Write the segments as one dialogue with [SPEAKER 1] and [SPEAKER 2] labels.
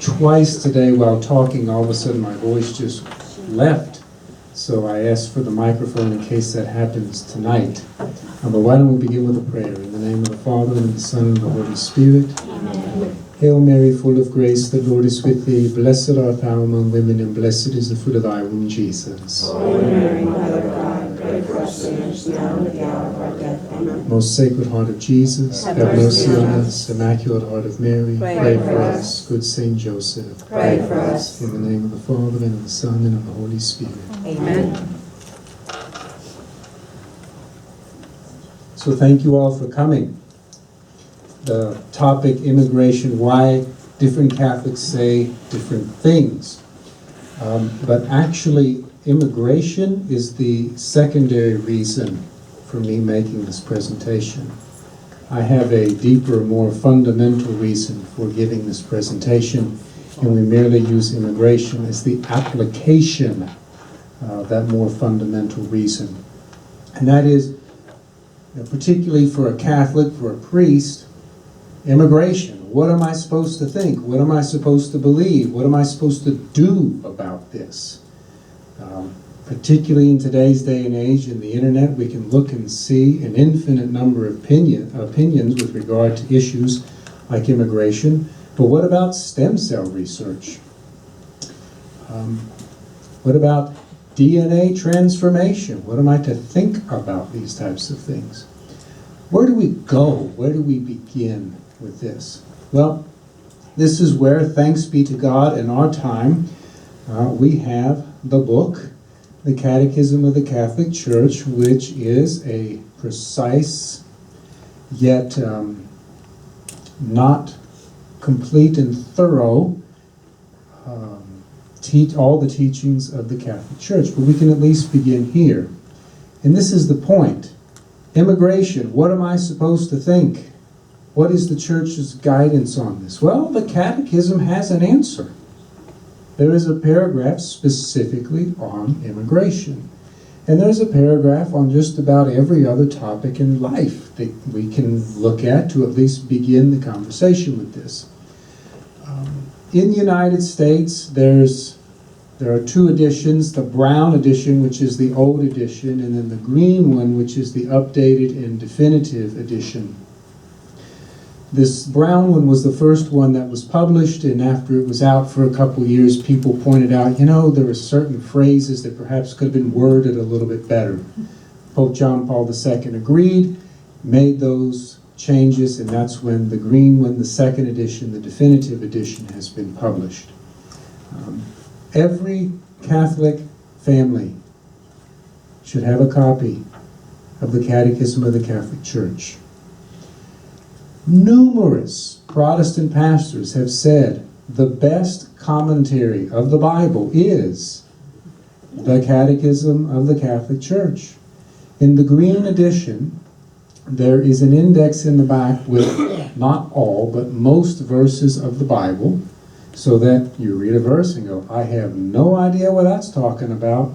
[SPEAKER 1] Twice today while talking, all of a sudden my voice just left. So I asked for the microphone in case that happens tonight. But why don't we begin with a prayer? In the name of the Father, and of the Son, and of the Holy Spirit. Amen. Hail Mary, full of grace, the Lord is with thee. Blessed art thou among women, and blessed is the fruit of thy womb, Jesus.
[SPEAKER 2] Holy Mary, Mother of God, pray for us sinners, now and at the hour of our death. Amen.
[SPEAKER 1] Most Sacred Heart of Jesus, have mercy on us. Immaculate Heart of Mary, pray for us. Good Saint Joseph,
[SPEAKER 2] pray for us.
[SPEAKER 1] In the name of the Father, and of the Son, and of the Holy Spirit.
[SPEAKER 2] Amen.
[SPEAKER 1] So thank you all for coming. The topic, immigration, why different Catholics say different things. But actually, immigration is the secondary reason for me making this presentation. I have a deeper, more fundamental reason for giving this presentation, and we merely use immigration as the application of that more fundamental reason. And that is, particularly for a Catholic, for a priest, immigration. What am I supposed to think? What am I supposed to believe? What am I supposed to do about this? Particularly in today's day and age, in the internet, we can look and see an infinite number of opinions with regard to issues like immigration. But what about stem cell research? What about DNA transformation? What am I to think about these types of things? Where do we go? Where do we begin with this? Well, this is where, thanks be to God, in our time, we have the book, the Catechism of the Catholic Church, which is a precise, yet not complete and thorough all the teachings of the Catholic Church. But we can at least begin here. And this is the point. Immigration, what am I supposed to think? What is the Church's guidance on this? Well, the Catechism has an answer. There is a paragraph specifically on immigration. And there's a paragraph on just about every other topic in life that we can look at to at least begin the conversation with this. In the United States, there are two editions, the brown edition, which is the old edition, and then the green one, which is the updated and definitive edition. This brown one was the first one that was published, and after it was out for a couple years, people pointed out, there were certain phrases that perhaps could have been worded a little bit better. Pope John Paul II agreed, made those changes, and that's when the green one, the second edition, the definitive edition, has been published. Every Catholic family should have a copy of the Catechism of the Catholic Church. Numerous Protestant pastors have said the best commentary of the Bible is the Catechism of the Catholic Church. In the green edition, there is an index in the back with not all, but most verses of the Bible, so that you read a verse and go, I have no idea what that's talking about.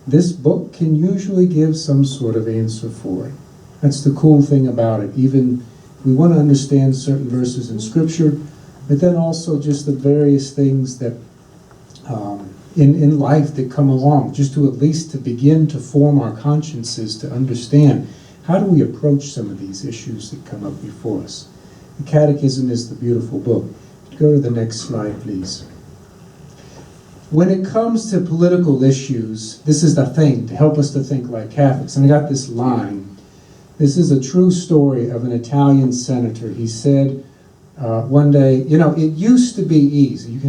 [SPEAKER 1] This book can usually give some sort of answer for it. That's the cool thing about it. Even we want to understand certain verses in Scripture, but then also just the various things that in life that come along, just to at least to begin to form our consciences to understand how do we approach some of these issues that come up before us. The Catechism is the beautiful book. Go to the next slide, please. When it comes to political issues, this is the thing, to help us to think like Catholics. And I got this line. This is a true story of an Italian senator. He said one day, it used to be easy.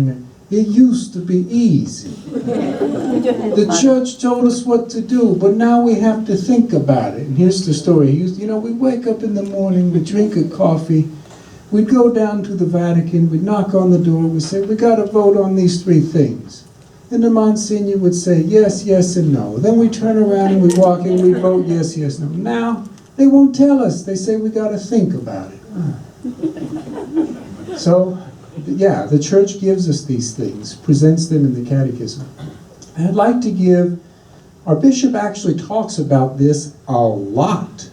[SPEAKER 1] It used to be easy. The church told us what to do, but now we have to think about it. And here's the story. We wake up in the morning, we drink a coffee, we'd go down to the Vatican, we'd knock on the door, we'd say, we got to vote on these three things. And the Monsignor would say, yes, yes, and no. Then we turn around and we walk in, we vote yes, yes, no. Now, they won't tell us. They say we got to think about it. So, yeah, the Church gives us these things, presents them in the Catechism. And I'd like to give, our bishop actually talks about this a lot,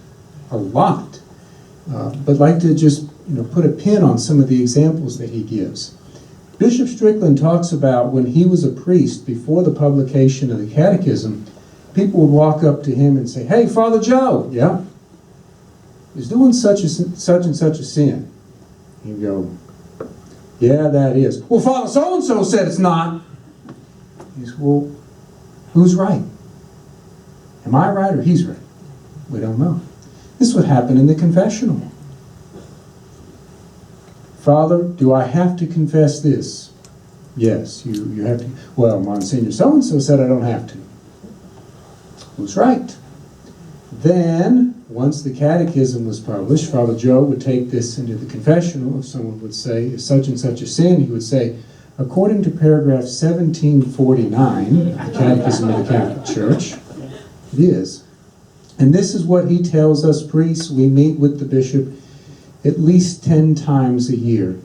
[SPEAKER 1] but like to just put a pin on some of the examples that he gives. Bishop Strickland talks about when he was a priest before the publication of the Catechism, people would walk up to him and say, "Hey, Father Joe, yeah, is doing such and such a sin?" He'd go, "Yeah, that is." "Well, Father so-and-so said it's not." He says, "Well, who's right? Am I right or he's right?" We don't know. This would happen in the confessional. "Father, do I have to confess this?" "Yes, you have to." "Well, Monsignor so-and-so said I don't have to." Who's right? Then, once the catechism was published, Father Joe would take this into the confessional. If someone would say, "Is such and such a sin?" he would say, "According to paragraph 1749, the Catechism of the Catholic Church, it is." And this is what he tells us priests. We meet with the bishop at least 10 times a year.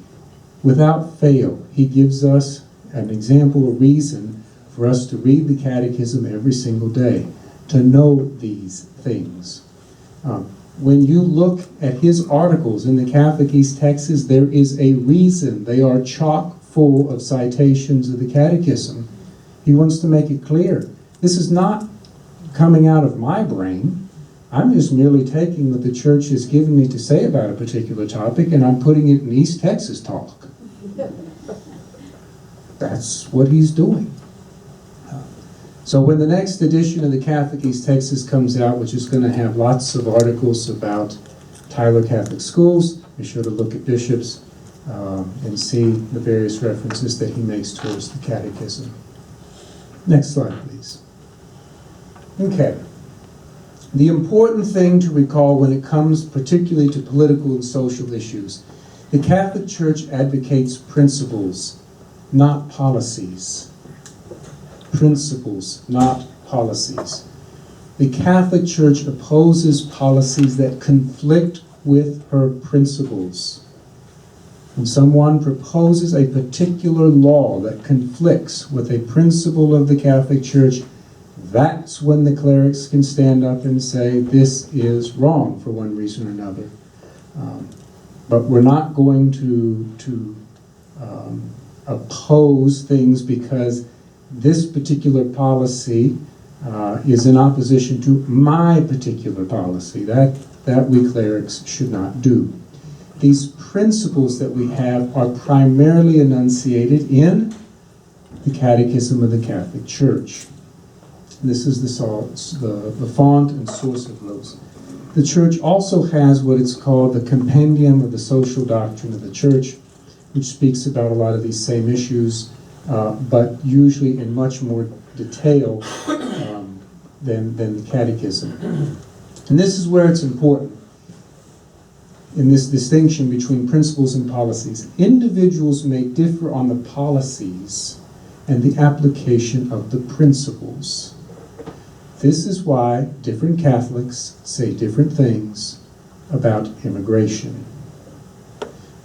[SPEAKER 1] Without fail, he gives us an example, a reason for us to read the catechism every single day, to know these things. When you look at his articles in the Catholic East Texas, there is a reason. They are chock full of citations of the catechism. He wants to make it clear. This is not coming out of my brain. I'm just merely taking what the church has given me to say about a particular topic, and I'm putting it in East Texas talk. That's what he's doing. So when the next edition of the Catholic East Texas comes out, which is going to have lots of articles about Tyler Catholic schools, be sure to look at bishops and see the various references that he makes towards the catechism. Next slide, please. Okay. The important thing to recall when it comes particularly to political and social issues, the Catholic Church advocates principles, not policies. Principles, not policies. The Catholic Church opposes policies that conflict with her principles. When someone proposes a particular law that conflicts with a principle of the Catholic Church, that's when the clerics can stand up and say, this is wrong for one reason or another. But we're not going to oppose things because this particular policy is in opposition to my particular policy. That we clerics should not do. These principles that we have are primarily enunciated in the Catechism of the Catholic Church. This is the font and source of those. The Church also has what it's called the Compendium of the Social Doctrine of the Church, which speaks about a lot of these same issues, but usually in much more detail than the Catechism. And this is where it's important, in this distinction between principles and policies. Individuals may differ on the policies and the application of the principles. This is why different Catholics say different things about immigration.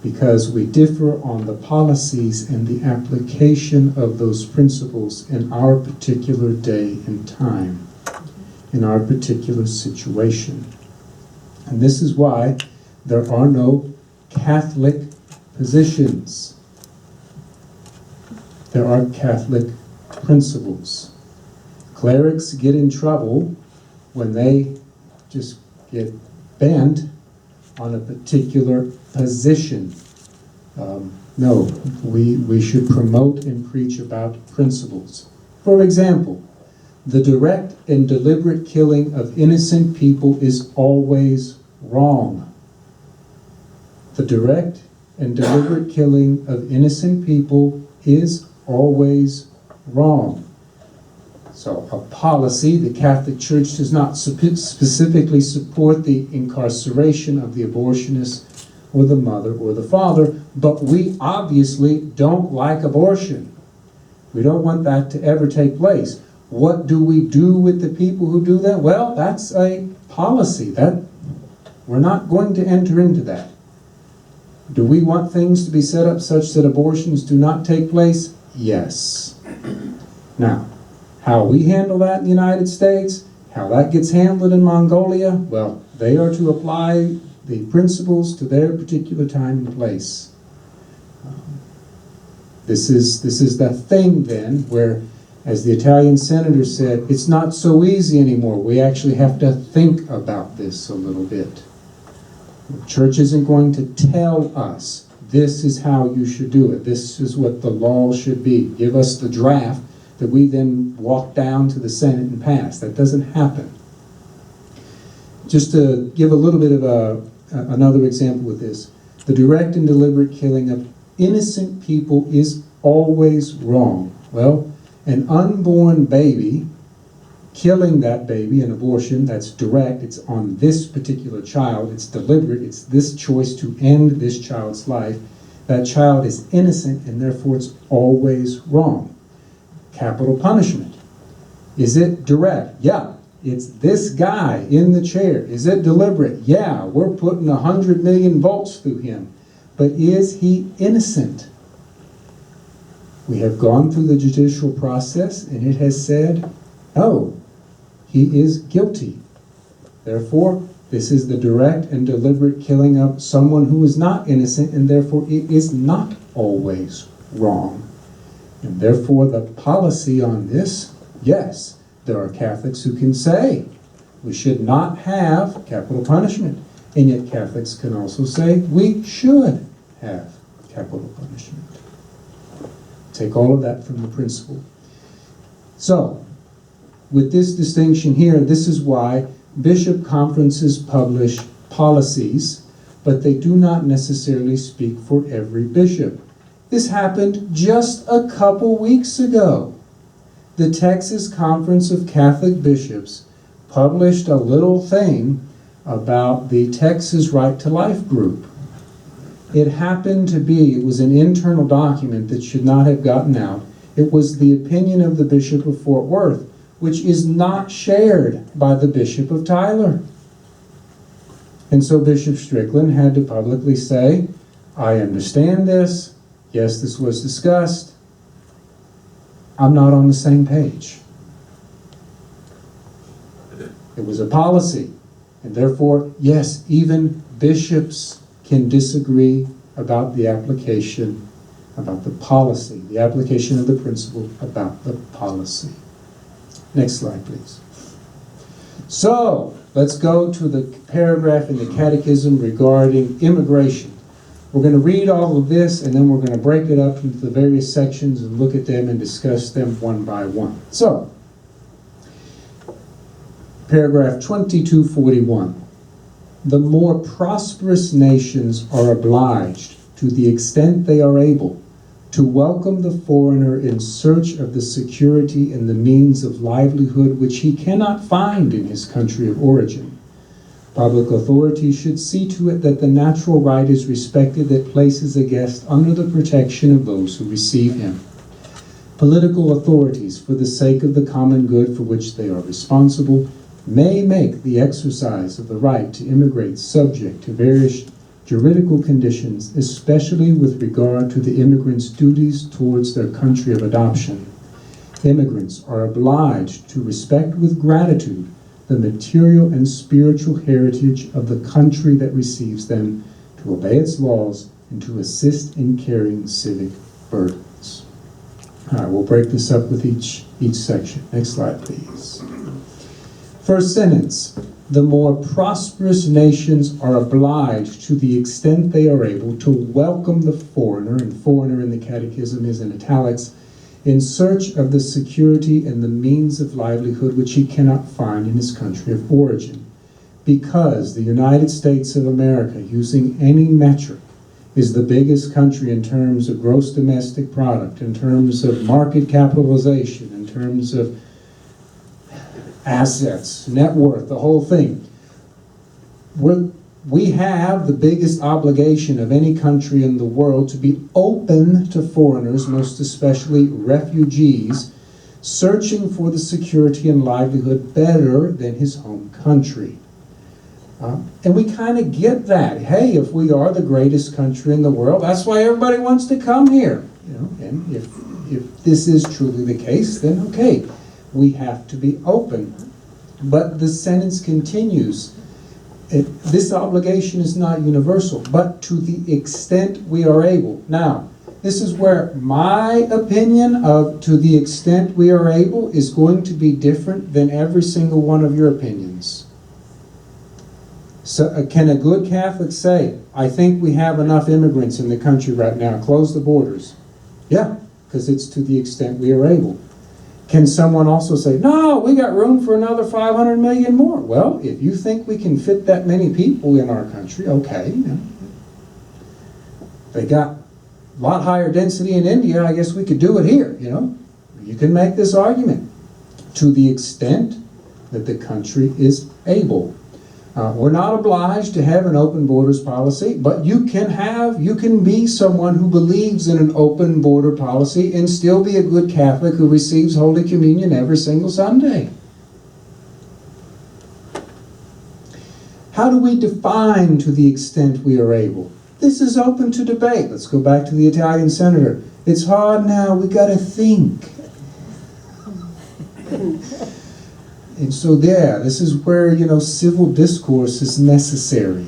[SPEAKER 1] Because we differ on the policies and the application of those principles in our particular day and time, in our particular situation. And this is why there are no Catholic positions. There are Catholic principles. Clerics get in trouble when they just get bent on a particular position. No, we should promote and preach about principles. For example, the direct and deliberate killing of innocent people is always wrong. The direct and deliberate killing of innocent people is always wrong. So a policy, the Catholic Church does not specifically support the incarceration of the abortionist or the mother or the father, but we obviously don't like abortion. We don't want that to ever take place. What do we do with the people who do that? Well, that's a policy. We're not going to enter into that. Do we want things to be set up such that abortions do not take place? Yes. Now, how we handle that in the United States, how that gets handled in Mongolia, well, they are to apply the principles to their particular time and place. This is the thing then where, as the Italian senator said, it's not so easy anymore. We actually have to think about this a little bit. The church isn't going to tell us, this is how you should do it. This is what the law should be. Give us the draft that we then walk down to the Senate and pass. That doesn't happen. Just to give a little bit of another example with this, the direct and deliberate killing of innocent people is always wrong. Well, an unborn baby, killing that baby, an abortion, that's direct, it's on this particular child, it's deliberate, it's this choice to end this child's life. That child is innocent and therefore it's always wrong. Capital punishment. Is it direct? Yeah. It's this guy in the chair. Is it deliberate? Yeah, we're putting 100 million volts through him. But is he innocent? We have gone through the judicial process and it has said, oh, he is guilty. Therefore, this is the direct and deliberate killing of someone who is not innocent, and therefore it is not always wrong. And therefore the policy on this, yes, there are Catholics who can say we should not have capital punishment. And yet Catholics can also say we should have capital punishment. Take all of that from the principle. So, with this distinction here, this is why bishop conferences publish policies, but they do not necessarily speak for every bishop. This happened just a couple weeks ago. The Texas Conference of Catholic Bishops published a little thing about the Texas Right to Life group. It happened to be, it was an internal document that should not have gotten out. It was the opinion of the Bishop of Fort Worth, which is not shared by the Bishop of Tyler. And so Bishop Strickland had to publicly say, I understand this. Yes, this was discussed. I'm not on the same page. It was a policy. And therefore, yes, even bishops can disagree about the application, about the policy, the application of the principle about the policy. Next slide, please. So, let's go to the paragraph in the Catechism regarding immigration. We're going to read all of this, and then we're going to break it up into the various sections and look at them and discuss them one by one. So, paragraph 2241. The more prosperous nations are obliged, to the extent they are able, to welcome the foreigner in search of the security and the means of livelihood which he cannot find in his country of origin. Public authority should see to it that the natural right is respected that places a guest under the protection of those who receive him. Political authorities, for the sake of the common good for which they are responsible, may make the exercise of the right to immigrate subject to various juridical conditions, especially with regard to the immigrant's duties towards their country of adoption. Immigrants are obliged to respect with gratitude the material and spiritual heritage of the country that receives them, to obey its laws, and to assist in carrying civic burdens. All right, we'll break this up with each section. Next slide, please. First sentence. The more prosperous nations are obliged, to the extent they are able, to welcome the foreigner, and foreigner in the Catechism is in italics, in search of the security and the means of livelihood which he cannot find in his country of origin. Because the United States of America, using any metric, is the biggest country in terms of gross domestic product, in terms of market capitalization, in terms of assets, net worth, the whole thing. We have the biggest obligation of any country in the world to be open to foreigners, most especially refugees, searching for the security and livelihood better than his home country. And we kind of get that. Hey, if we are the greatest country in the world, that's why everybody wants to come here. You know, and if this is truly the case, then okay, we have to be open. But the sentence continues. This obligation is not universal, but to the extent we are able. Now, this is where my opinion of to the extent we are able is going to be different than every single one of your opinions. So can a good Catholic say, I think we have enough immigrants in the country right now, close the borders? Yeah, because it's to the extent we are able. Can someone also say, no, we got room for another 500 million more? Well, if you think we can fit that many people in our country, okay. They got a lot higher density in India, I guess we could do it here, You can make this argument to the extent that the country is able. We're not obliged to have an open borders policy, but you can be someone who believes in an open border policy and still be a good Catholic who receives Holy Communion every single Sunday. How do we define to the extent we are able? This is open to debate. Let's go back to the Italian senator. It's hard now, we gotta think. And so this is where, civil discourse is necessary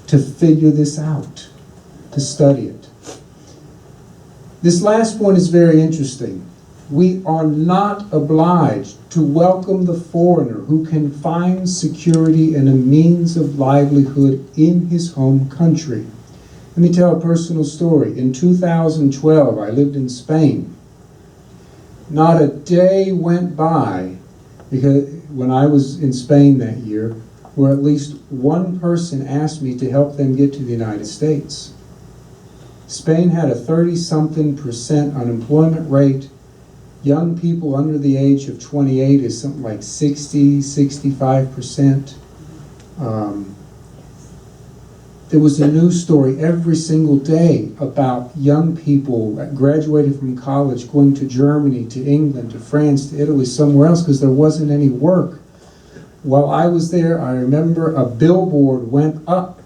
[SPEAKER 1] to figure this out, to study it. This last point is very interesting. We are not obliged to welcome the foreigner who can find security and a means of livelihood in his home country. Let me tell a personal story. In 2012, I lived in Spain. Not a day went by because when I was in Spain that year, where at least one person asked me to help them get to the United States. Spain had a 30-something% unemployment rate. Young people under the age of 28 is something like 65%. There was a news story every single day about young people that graduated from college going to Germany, to England, to France, to Italy, somewhere else because there wasn't any work. While I was there, I remember a billboard went up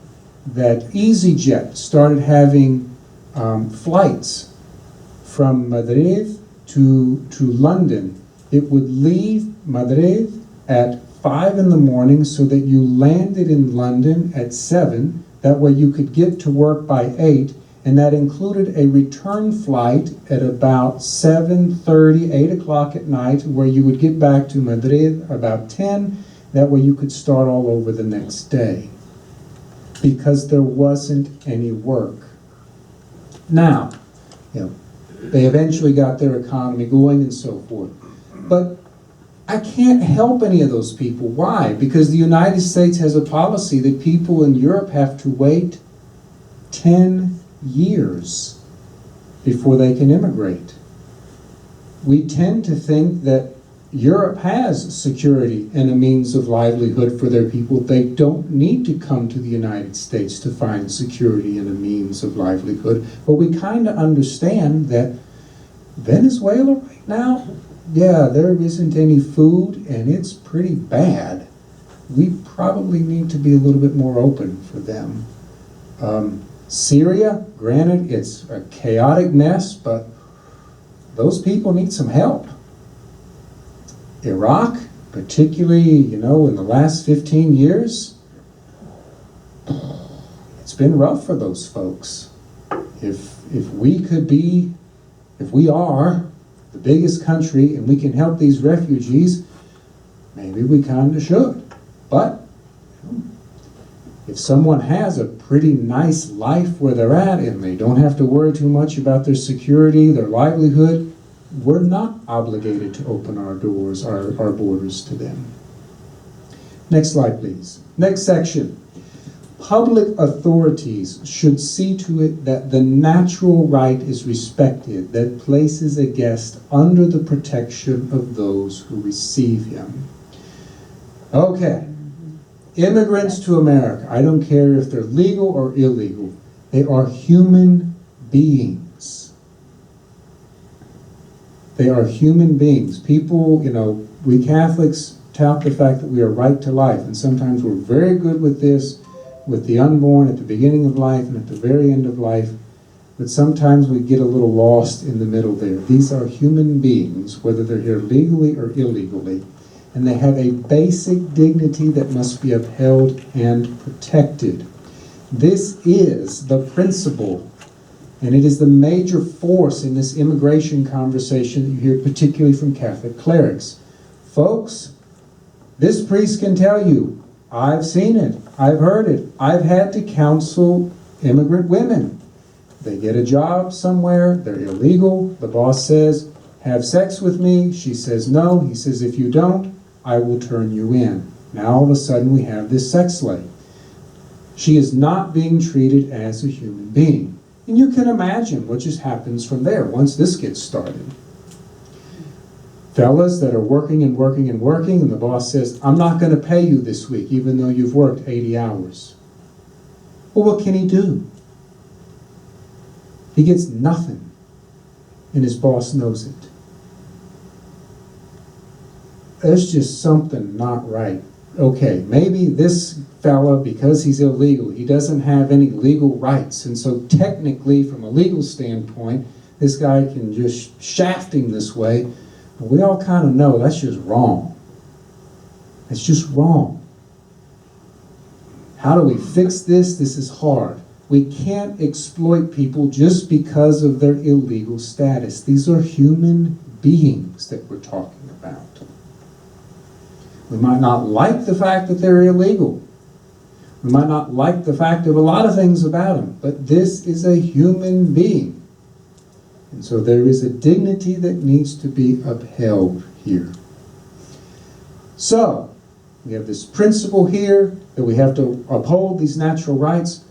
[SPEAKER 1] that EasyJet started having flights from Madrid to London. It would leave Madrid at 5 in the morning so that you landed in London at 7. That way you could get to work by 8, and that included a return flight at about 7:30, 8 o'clock at night, where you would get back to Madrid about 10. That way you could start all over the next day, because there wasn't any work. Now, they eventually got their economy going and so forth. But I can't help any of those people. Why? Because the United States has a policy that people in Europe have to wait 10 years before they can immigrate. We tend to think that Europe has security and a means of livelihood for their people. They don't need to come to the United States to find security and a means of livelihood. But we kind of understand that Venezuela right now, there isn't any food and it's pretty bad. We probably need to be a little bit more open for them. Syria, granted, it's a chaotic mess, but those people need some help. Iraq, particularly, in the last 15 years, it's been rough for those folks. If we are the biggest country and we can help these refugees, maybe we kind of should. But if someone has a pretty nice life where they're at and they don't have to worry too much about their security, their livelihood, we're not obligated to open our doors, our borders to them. Next slide, please. Next section. Public authorities should see to it that the natural right is respected that places a guest under the protection of those who receive him. Okay. Immigrants to America, I don't care if they're legal or illegal, they are human beings. They are human beings. People, we Catholics tout the fact that we are right to life, and sometimes we're very good with this, with the unborn at the beginning of life and at the very end of life, but sometimes we get a little lost in the middle there. These are human beings, whether they're here legally or illegally, and they have a basic dignity that must be upheld and protected. This is the principle And it is the major force in this immigration conversation that you hear particularly from Catholic clerics. Folks, this priest can tell you, I've seen it, I've heard it, I've had to counsel immigrant women. They get a job somewhere, they're illegal, the boss says, have sex with me, she says no, he says if you don't, I will turn you in. Now all of a sudden we have this sex slave. She is not being treated as a human being. And you can imagine what just happens from there once this gets started. Fellas that are working and working and working, and the boss says, I'm not going to pay you this week, even though you've worked 80 hours. Well, what can he do? He gets nothing, and his boss knows it. There's just something not right. Okay, maybe this fella, because he's illegal, he doesn't have any legal rights, and so technically, from a legal standpoint, this guy can just shaft him this way. But we all kind of know that's just wrong. It's just wrong. How do we fix this? This is hard. We can't exploit people just because of their illegal status. These are human beings that we're talking about. We might not like the fact that they're illegal. We might not like the fact of a lot of things about them, but this is a human being. And so there is a dignity that needs to be upheld here. So, we have this principle here that we have to uphold these natural rights.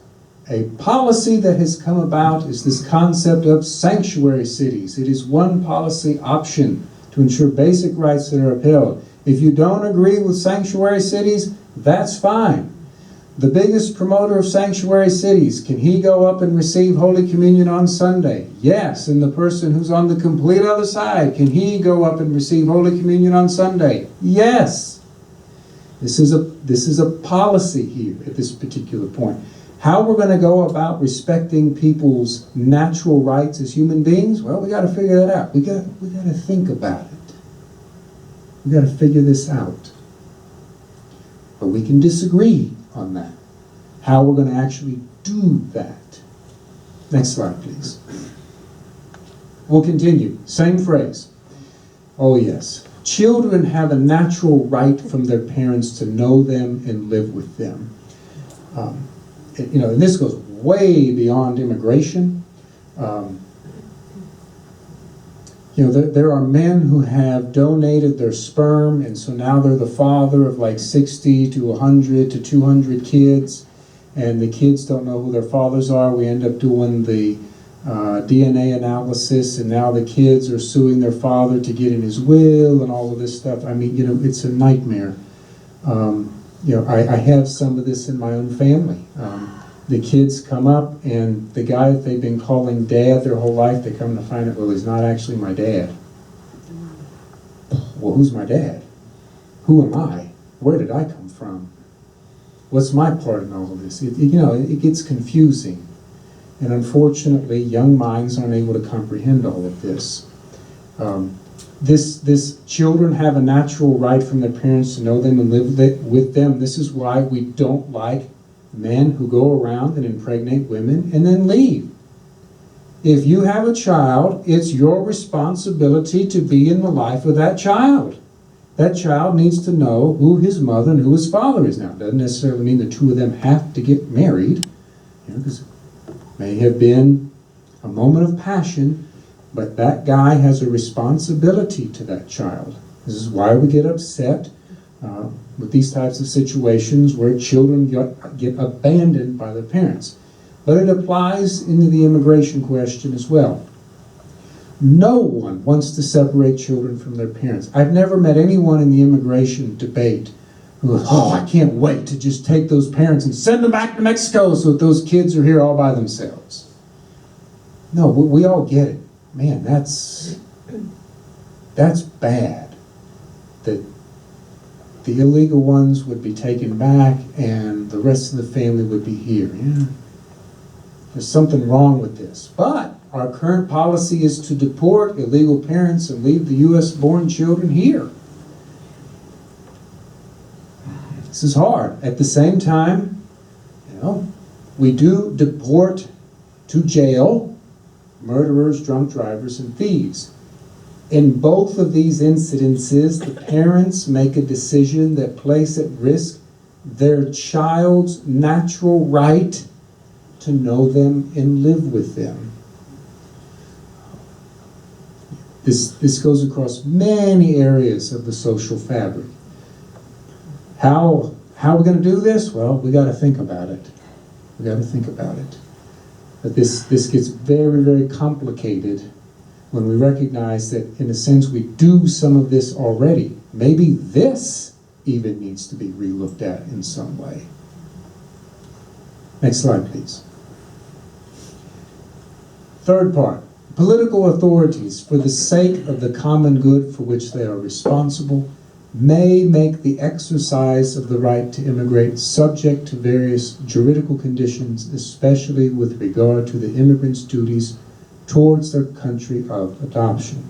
[SPEAKER 1] A policy that has come about is this concept of sanctuary cities. It is one policy option to ensure basic rights that are upheld. If you don't agree with sanctuary cities, that's fine. The biggest promoter of sanctuary cities, can he go up and receive Holy Communion on Sunday? Yes. And the person who's on the complete other side, can he go up and receive Holy Communion on Sunday? Yes. This is a policy here at this particular point. How we're going to go about respecting people's natural rights as human beings? Well, we got to figure that out. We got to think about it. We got to figure this out. But we can disagree on that. How we're going to actually do that. Next slide, please. We'll continue. Same phrase. Oh, yes. Children have a natural right from their parents to know them and live with them. And this goes way beyond immigration. There are men who have donated their sperm, and so now they're the father of like 60 to 100 to 200 kids, and the kids don't know who their fathers are. We end up doing the DNA analysis, and now the kids are suing their father to get in his will and all of this stuff. I mean, it's a nightmare. I have some of this in my own family. The kids come up, and the guy that they've been calling dad their whole life, they come to find out, well, he's not actually my dad. Well, who's my dad? Who am I? Where did I come from? What's my part in all of this? It gets confusing. And unfortunately, young minds aren't able to comprehend all of this. This children have a natural right from their parents to know them and live with them. This is why we don't like men who go around and impregnate women and then leave. If you have a child, it's your responsibility to be in the life of that child. That child needs to know who his mother and who his father is. Now, it doesn't necessarily mean the two of them have to get married, because it may have been a moment of passion, but that guy has a responsibility to that child. This is why we get upset with these types of situations where children get abandoned by their parents. But it applies into the immigration question as well. No one wants to separate children from their parents. I've never met anyone in the immigration debate who goes, oh, I can't wait to just take those parents and send them back to Mexico so that those kids are here all by themselves. No, we all get it. Man, that's bad. That the illegal ones would be taken back and the rest of the family would be here. Yeah. There's something wrong with this. But our current policy is to deport illegal parents and leave the U.S.-born children here. This is hard. At the same time, we do deport to jail murderers, drunk drivers, and thieves. In both of these incidences, the parents make a decision that place at risk their child's natural right to know them and live with them. This goes across many areas of the social fabric. How are we going to do this? Well, we got to think about it. We got to think about it. But this gets very, very complicated when we recognize that, in a sense, we do some of this already. Maybe this even needs to be relooked at in some way. Next slide, please. Third part. Political authorities, for the sake of the common good for which they are responsible, may make the exercise of the right to immigrate subject to various juridical conditions, especially with regard to the immigrant's duties towards their country of adoption.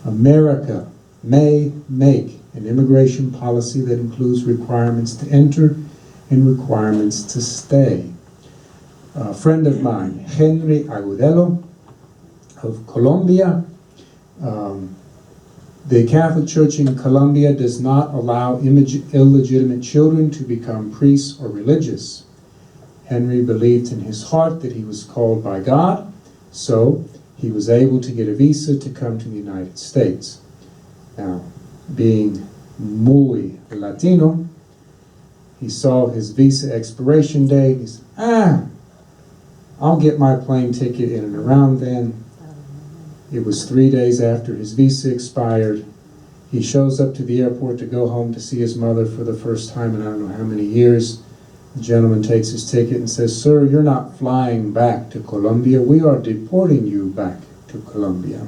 [SPEAKER 1] America may make an immigration policy that includes requirements to enter and requirements to stay. A friend of mine, Henry Agudelo of Colombia, the Catholic Church in Colombia does not allow illegitimate children to become priests or religious. Henry believed in his heart that he was called by God, so he was able to get a visa to come to the United States. Now, being muy Latino, he saw his visa expiration date. He said, I'll get my plane ticket in and around then. It was 3 days after his visa expired. He shows up to the airport to go home to see his mother for the first time in I don't know how many years. The gentleman takes his ticket and says, "Sir, you're not flying back to Colombia. We are deporting you back to Colombia."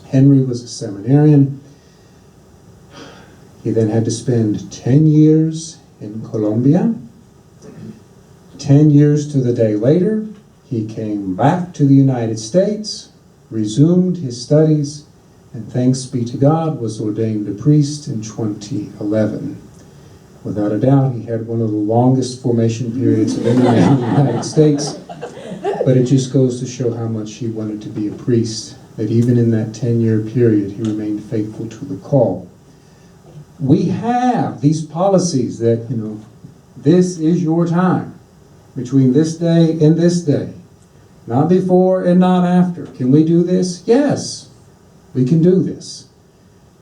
[SPEAKER 1] Henry was a seminarian. He then had to spend 10 years in Colombia. 10 years to the day later, he came back to the United States, resumed his studies, and thanks be to God, was ordained a priest in 2011. Without a doubt, he had one of the longest formation periods of immigrants in the United States, but it just goes to show how much he wanted to be a priest, that even in that 10-year period, he remained faithful to the call. We have these policies that, this is your time, between this day and this day. Not before and not after. Can we do this? Yes, we can do this.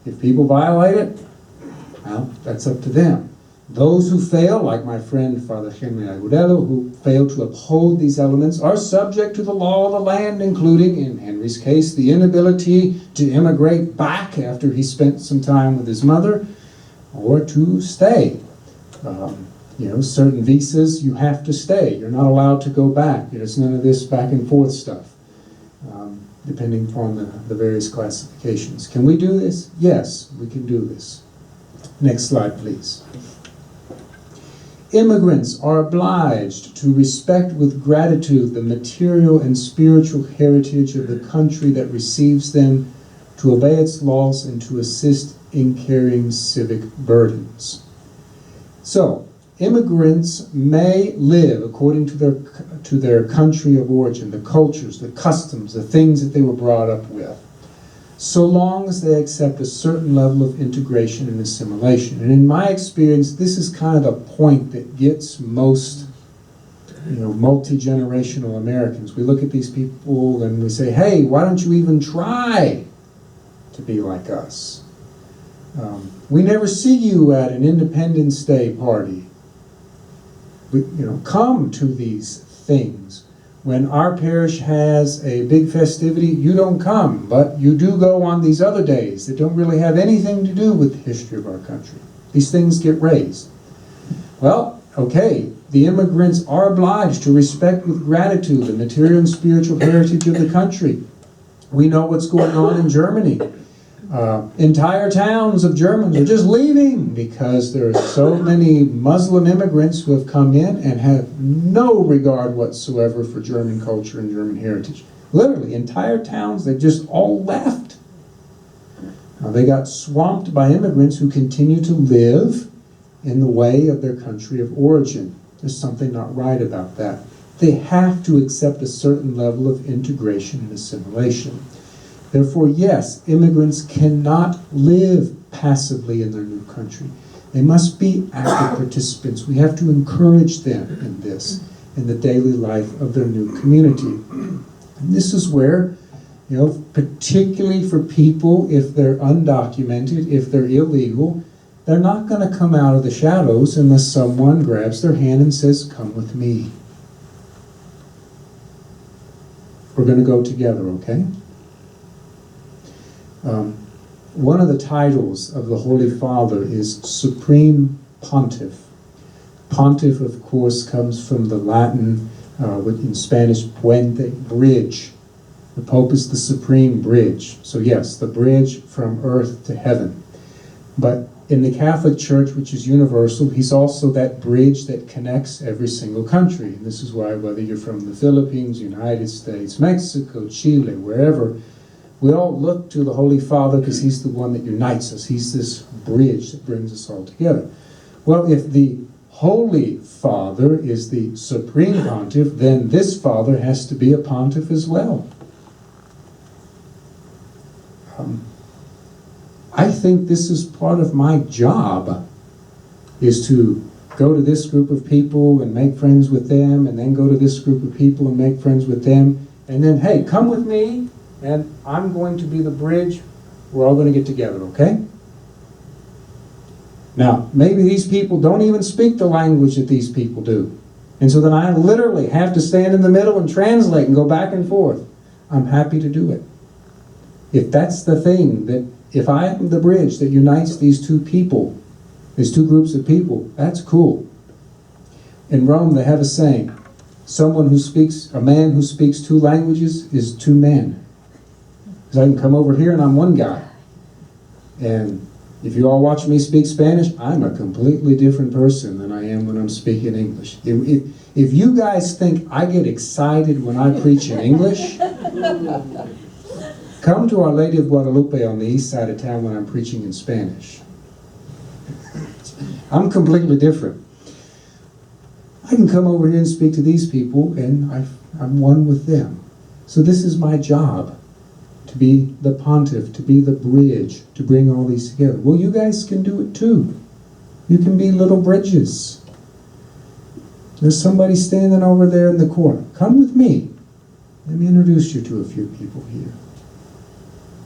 [SPEAKER 1] If people violate it, well, that's up to them. Those who fail, like my friend Father Henry Agudelo, who fail to uphold these elements, are subject to the law of the land, including, in Henry's case, the inability to immigrate back after he spent some time with his mother, or to stay. Certain visas, you have to stay. You're not allowed to go back. There's none of this back and forth stuff, depending upon the various classifications. Can we do this? Yes, we can do this. Next slide, please. Immigrants are obliged to respect with gratitude the material and spiritual heritage of the country that receives them, to obey its laws, and to assist in carrying civic burdens. So, immigrants may live according to their country of origin, the cultures, the customs, the things that they were brought up with, so long as they accept a certain level of integration and assimilation. And in my experience, this is kind of the point that gets most multi-generational Americans. We look at these people and we say, hey, why don't you even try to be like us? We never see you at an Independence Day party. Come to these things. When our parish has a big festivity, you don't come, but you do go on these other days that don't really have anything to do with the history of our country. These things get raised. Well, okay, the immigrants are obliged to respect with gratitude the material and spiritual heritage of the country. We know what's going on in Germany. Entire towns of Germans are just leaving because there are so many Muslim immigrants who have come in and have no regard whatsoever for German culture and German heritage. Literally, entire towns, they just all left. They got swamped by immigrants who continue to live in the way of their country of origin. There's something not right about that. They have to accept a certain level of integration and assimilation. Therefore, yes, immigrants cannot live passively in their new country. They must be active participants. We have to encourage them in this, in the daily life of their new community. And this is where, particularly for people, if they're undocumented, if they're illegal, they're not going to come out of the shadows unless someone grabs their hand and says, "Come with me. We're going to go together, okay?" One of the titles of the Holy Father is Supreme Pontiff. Pontiff, of course, comes from the Latin, in Spanish, puente, bridge. The Pope is the supreme bridge. So yes, the bridge from earth to heaven. But in the Catholic Church, which is universal, he's also that bridge that connects every single country. And this is why, whether you're from the Philippines, United States, Mexico, Chile, wherever, we all look to the Holy Father because he's the one that unites us. He's this bridge that brings us all together. Well, if the Holy Father is the Supreme Pontiff, then this Father has to be a Pontiff as well. I think this is part of my job, is to go to this group of people and make friends with them, and then go to this group of people and make friends with them, and then, hey, come with me, and I'm going to be the bridge. We're all going to get together, okay? Now, maybe these people don't even speak the language that these people do. And so then I literally have to stand in the middle and translate and go back and forth. I'm happy to do it. If that's the thing, that if I am the bridge that unites these two people, these two groups of people, that's cool. In Rome, they have a saying, a man who speaks two languages is two men. Because I can come over here and I'm one guy. And if you all watch me speak Spanish, I'm a completely different person than I am when I'm speaking English. If you guys think I get excited when I preach in English, come to Our Lady of Guadalupe on the east side of town when I'm preaching in Spanish. I'm completely different. I can come over here and speak to these people, and I'm one with them. So this is my job, to be the pontiff, to be the bridge, to bring all these together. Well, you guys can do it too. You can be little bridges. There's somebody standing over there in the corner. Come with me. Let me introduce you to a few people here.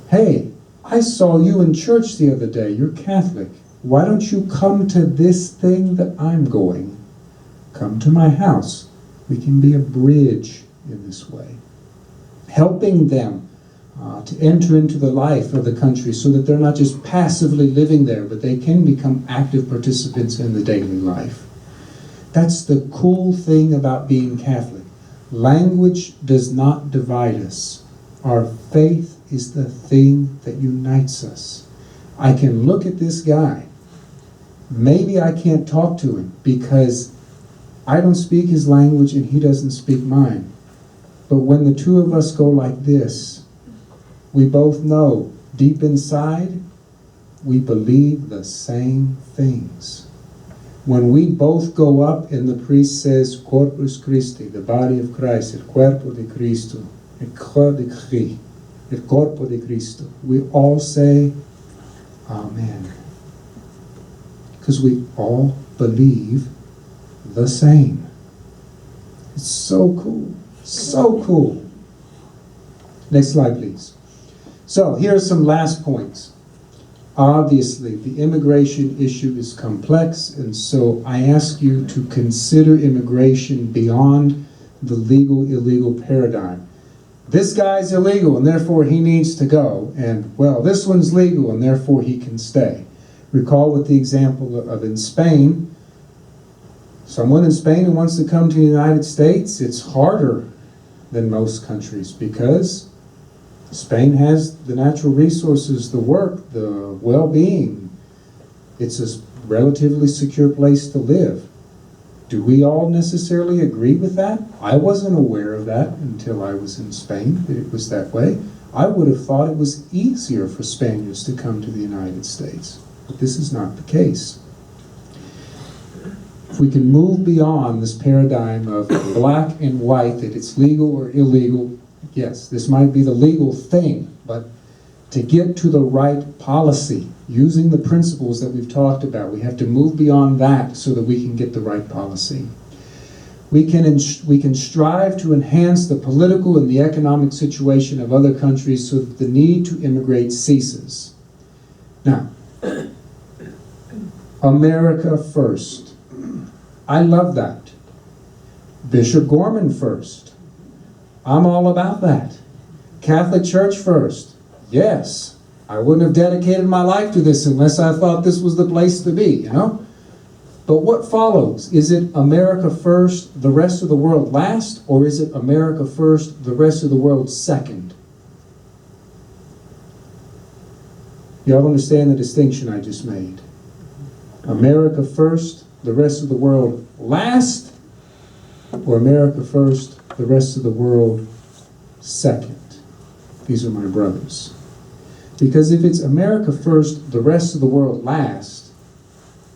[SPEAKER 1] Hey, I saw you in church the other day. You're Catholic. Why don't you come to this thing that I'm going? Come to my house. We can be a bridge in this way. Helping them to enter into the life of the country so that they're not just passively living there, but they can become active participants in the daily life. That's the cool thing about being Catholic. Language does not divide us. Our faith is the thing that unites us. I can look at this guy. Maybe I can't talk to him because I don't speak his language and he doesn't speak mine. But when the two of us go like this, we both know deep inside we believe the same things. When we both go up and the priest says, Corpus Christi, the body of Christ, el cuerpo de Cristo, el corps de Christ, el corpo de Cristo, we all say, Amen. Because we all believe the same. It's so cool. So cool. Next slide, please. So, here are some last points. Obviously, the immigration issue is complex, and so I ask you to consider immigration beyond the legal-illegal paradigm. This guy's illegal, and therefore he needs to go, and, well, this one's legal, and therefore he can stay. Recall with the example of in Spain, someone in Spain who wants to come to the United States, it's harder than most countries because Spain has the natural resources, the work, the well-being. It's a relatively secure place to live. Do we all necessarily agree with that? I wasn't aware of that until I was in Spain, that it was that way. I would have thought it was easier for Spaniards to come to the United States. But this is not the case. if we can move beyond this paradigm of black and white, that it's legal or illegal, yes, this might be the legal thing, but to get to the right policy, using the principles that we've talked about, we have to move beyond that so that we can get the right policy. We can strive to enhance the political and the economic situation of other countries so that the need to immigrate ceases. Now, America first. I love that. Bishop Gorman first. I'm all about that. Catholic Church first. Yes, I wouldn't have dedicated my life to this unless I thought this was the place to be, you know? But what follows? Is it America first, the rest of the world last, or is it America first, the rest of the world second? Y'all understand the distinction I just made? America first, the rest of the world last, or America first, the rest of the world second? These are my brothers. Because if it's America first, the rest of the world last,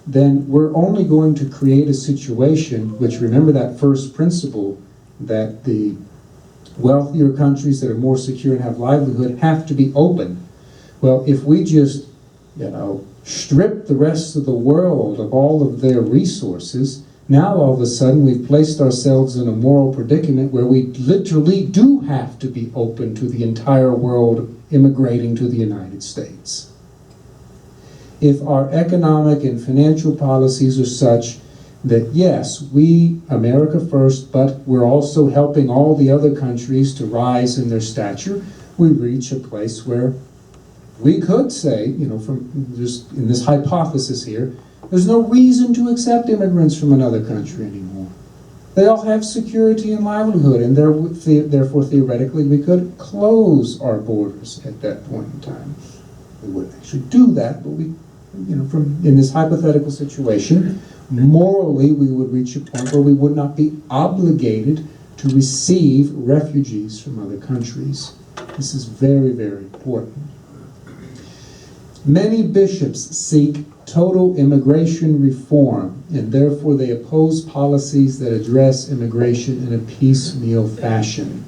[SPEAKER 1] then we're only going to create a situation, which, remember that first principle, that the wealthier countries that are more secure and have livelihood have to be open. Well, if we just, strip the rest of the world of all of their resources, now all of a sudden we've placed ourselves in a moral predicament where we literally do have to be open to the entire world immigrating to the United States. If our economic and financial policies are such that, yes, we, America first, but we're also helping all the other countries to rise in their stature, we reach a place where we could say, from just in this hypothesis here, there's no reason to accept immigrants from another country anymore. They all have security and livelihood, and therefore, theoretically, we could close our borders at that point in time. We wouldn't actually do that, but we, in this hypothetical situation, morally, we would reach a point where we would not be obligated to receive refugees from other countries. This is very, very important. Many bishops seek total immigration reform, and therefore they oppose policies that address immigration in a piecemeal fashion.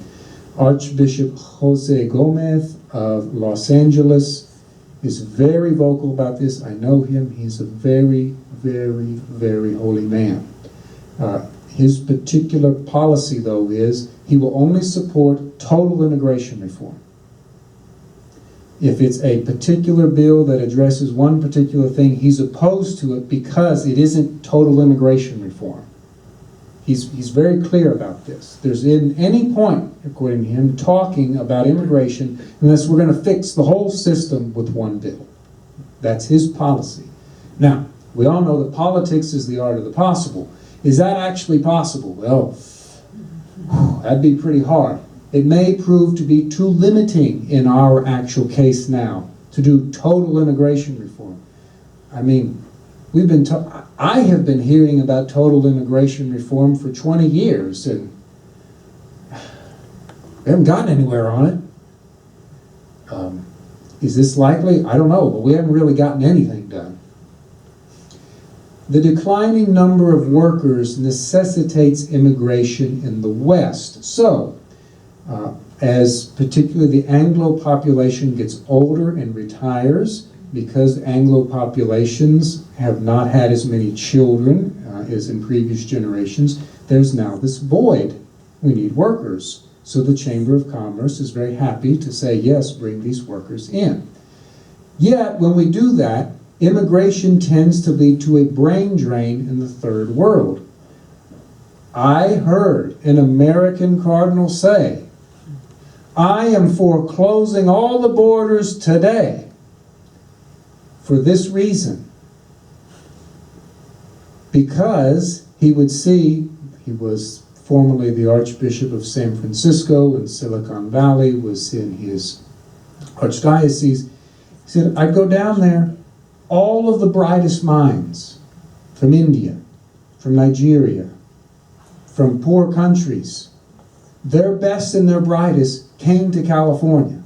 [SPEAKER 1] Archbishop Jose Gomez of Los Angeles is very vocal about this. I know him. He's a very, very, very holy man. His particular policy, though, is he will only support total immigration reform. If it's a particular bill that addresses one particular thing, he's opposed to it because it isn't total immigration reform. He's very clear about this. There's in any point, according to him, talking about immigration unless we're going to fix the whole system with one bill. That's his policy. Now, we all know that politics is the art of the possible. Is that actually possible? Well, that'd be pretty hard. It may prove to be too limiting in our actual case now to do total immigration reform. I mean, I have been hearing about total immigration reform for 20 years, and we haven't gotten anywhere on it. Is this likely? I don't know, but we haven't really gotten anything done. The declining number of workers necessitates immigration in the West. So, as particularly the Anglo population gets older and retires, because Anglo populations have not had as many children as in previous generations, there's now this void. We need workers. So the Chamber of Commerce is very happy to say, yes, bring these workers in. Yet, when we do that, immigration tends to lead to a brain drain in the third world. I heard an American cardinal say, I am for closing all the borders today for this reason. Because he would see, he was formerly the Archbishop of San Francisco in Silicon Valley, was in his archdiocese. He said, I'd go down there, all of the brightest minds from India, from Nigeria, from poor countries, their best and their brightest came to California.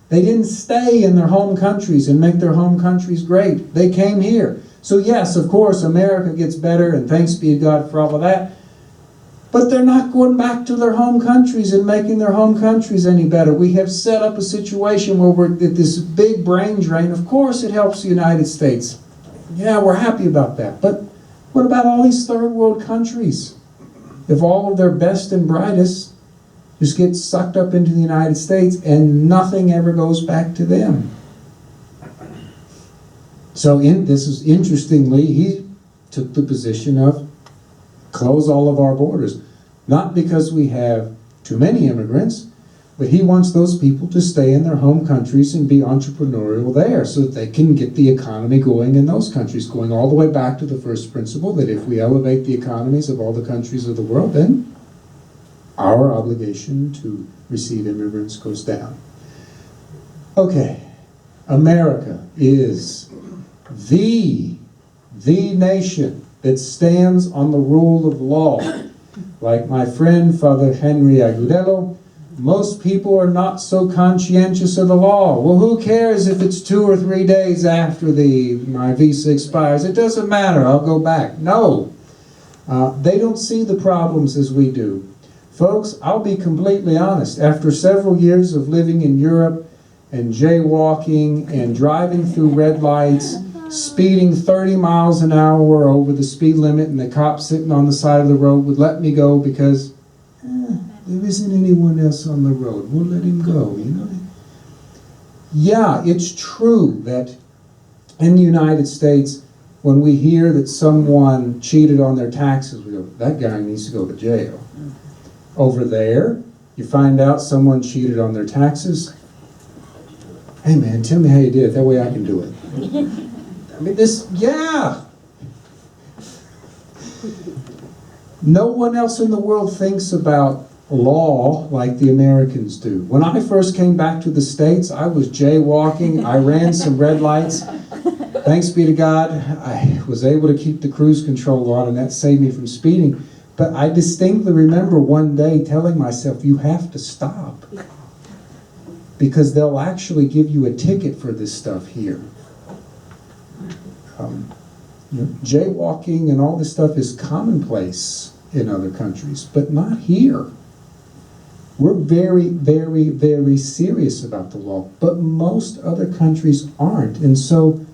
[SPEAKER 1] They didn't stay in their home countries and make their home countries great. They came here. So yes, of course, America gets better, and thanks be to God for all of that. But they're not going back to their home countries and making their home countries any better. We have set up a situation where we're at this big brain drain. Of course it helps the United States. Yeah, we're happy about that. But what about all these third world countries? If all of their best and brightest just get sucked up into the United States and nothing ever goes back to them. So this is interestingly, he took the position of close all of our borders. Not because we have too many immigrants, but he wants those people to stay in their home countries and be entrepreneurial there so that they can get the economy going in those countries, going all the way back to the first principle that if we elevate the economies of all the countries of the world, then our obligation to receive immigrants goes down. Okay, America is the nation that stands on the rule of law. Like my friend Father Henry Agudelo, most people are not so conscientious of the law. Well, who cares if it's 2 or 3 days after my visa expires? It doesn't matter, I'll go back. No, they don't see the problems as we do. Folks, I'll be completely honest. After several years of living in Europe and jaywalking and driving through red lights, speeding 30 miles an hour over the speed limit, and the cop sitting on the side of the road would let me go because there isn't anyone else on the road. We'll let him go, you know. Yeah, it's true that in the United States, when we hear that someone cheated on their taxes, we go, that guy needs to go to jail. Over there, you find out someone cheated on their taxes. Hey man, tell me how you did it, that way I can do it. I mean, yeah. No one else in the world thinks about law like the Americans do. When I first came back to the States, I was jaywalking, I ran some red lights. Thanks be to God, I was able to keep the cruise control on, and that saved me from speeding. But I distinctly remember one day telling myself, you have to stop. Because they'll actually give you a ticket for this stuff here. Jaywalking and all this stuff is commonplace in other countries, but not here. We're very, very, very serious about the law, but most other countries aren't. And so,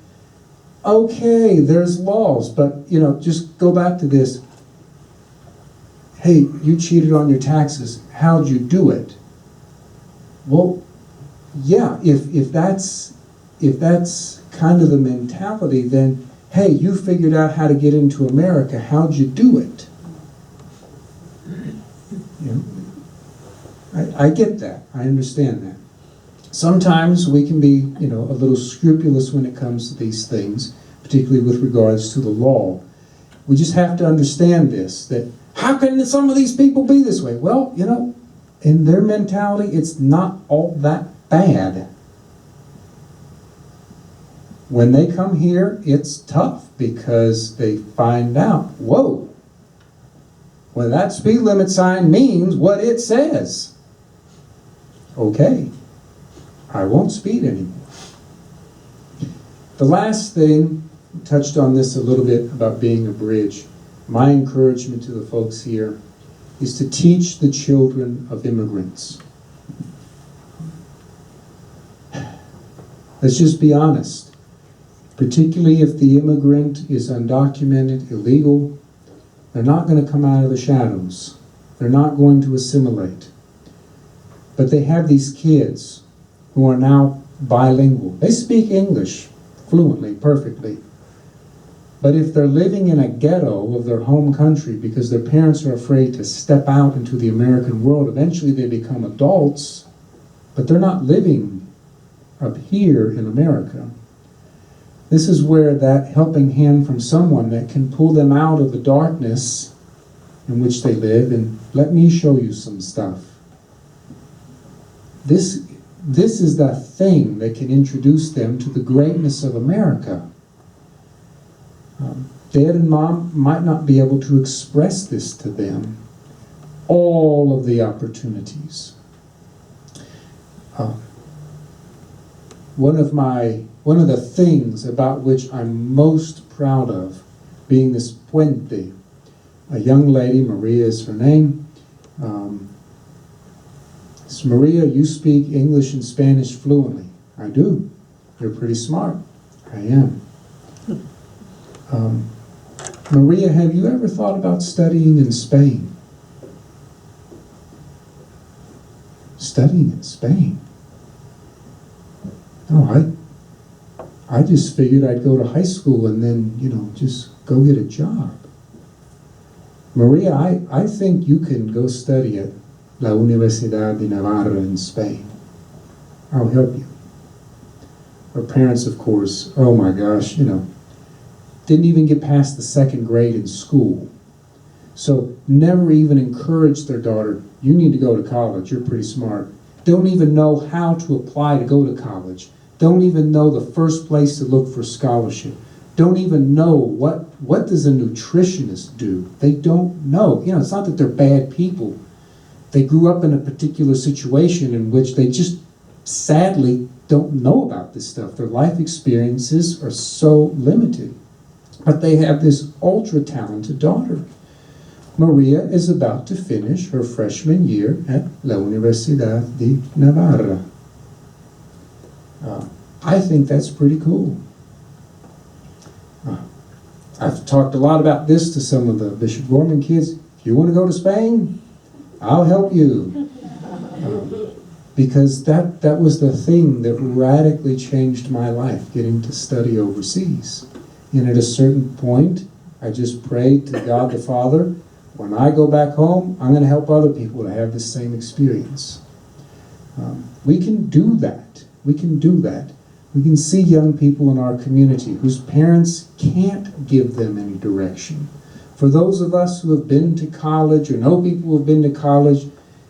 [SPEAKER 1] okay, there's laws, but just go back to this. Hey, you cheated on your taxes. How'd you do it? Well, yeah, if that's kind of the mentality, then hey, you figured out how to get into America. How'd you do it? I get that. I understand that. Sometimes we can be, a little scrupulous when it comes to these things, particularly with regards to the law. We just have to understand this, that how can some of these people be this way? Well, in their mentality, it's not all that bad. When they come here, it's tough because they find out, whoa, well, that speed limit sign means what it says. Okay, I won't speed anymore. The last thing, touched on this a little bit about being a bridge. My encouragement to the folks here is to teach the children of immigrants. Let's just be honest. Particularly if the immigrant is undocumented, illegal, they're not going to come out of the shadows. They're not going to assimilate. But they have these kids who are now bilingual. They speak English fluently, perfectly. But if they're living in a ghetto of their home country because their parents are afraid to step out into the American world, eventually they become adults, but they're not living up here in America. This is where that helping hand from someone that can pull them out of the darkness in which they live and let me show you some stuff. This is the thing that can introduce them to the greatness of America. Dad and Mom might not be able to express this to them. All of the opportunities. one of the things about which I'm most proud of being this puente, a young lady, Maria is her name. So Maria, you speak English and Spanish fluently. I do. You're pretty smart. I am. Maria, have you ever thought about studying in Spain? Studying in Spain? No, I just figured I'd go to high school and then, just go get a job. Maria, I think you can go study at La Universidad de Navarra in Spain. I'll help you. Her parents, of course, oh my gosh, didn't even get past the second grade in school. So never even encouraged their daughter, you need to go to college, you're pretty smart. Don't even know how to apply to go to college. Don't even know the first place to look for scholarship. Don't even know what does a nutritionist do. They don't know. It's not that they're bad people. They grew up in a particular situation in which they just sadly don't know about this stuff. Their life experiences are so limited. But they have this ultra-talented daughter. Maria is about to finish her freshman year at La Universidad de Navarra. I think that's pretty cool. I've talked a lot about this to some of the Bishop Gorman kids. If you want to go to Spain, I'll help you. Because that was the thing that radically changed my life, getting to study overseas. And at a certain point, I just prayed to God the Father, when I go back home, I'm going to help other people to have the same experience. We can do that. We can do that. We can see young people in our community whose parents can't give them any direction. For those of us who have been to college or know people who have been to college,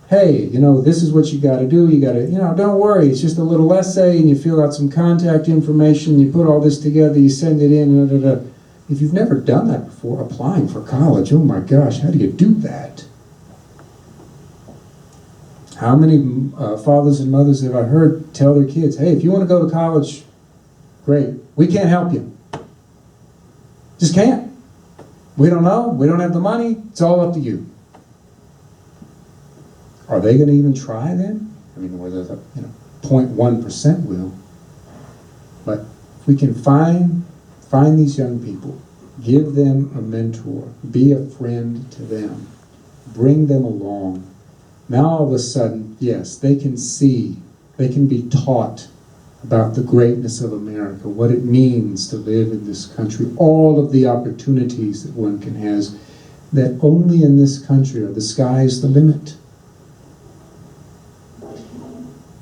[SPEAKER 1] hey, this is what you got to do. You got to, don't worry. It's just a little essay, and you fill out some contact information. You put all this together. You send it in. If you've never done that before, applying for college, oh my gosh, how do you do that? How many fathers and mothers have I heard tell their kids, hey, if you want to go to college, great. We can't help you. Just can't. We don't know. We don't have the money. It's all up to you. Are they going to even try then? Whether the 0.1% will. But if we can find these young people, give them a mentor, be a friend to them, bring them along. Now all of a sudden, yes, they can see, they can be taught about the greatness of America, what it means to live in this country, all of the opportunities that one can have, that only in this country are the sky's the limit.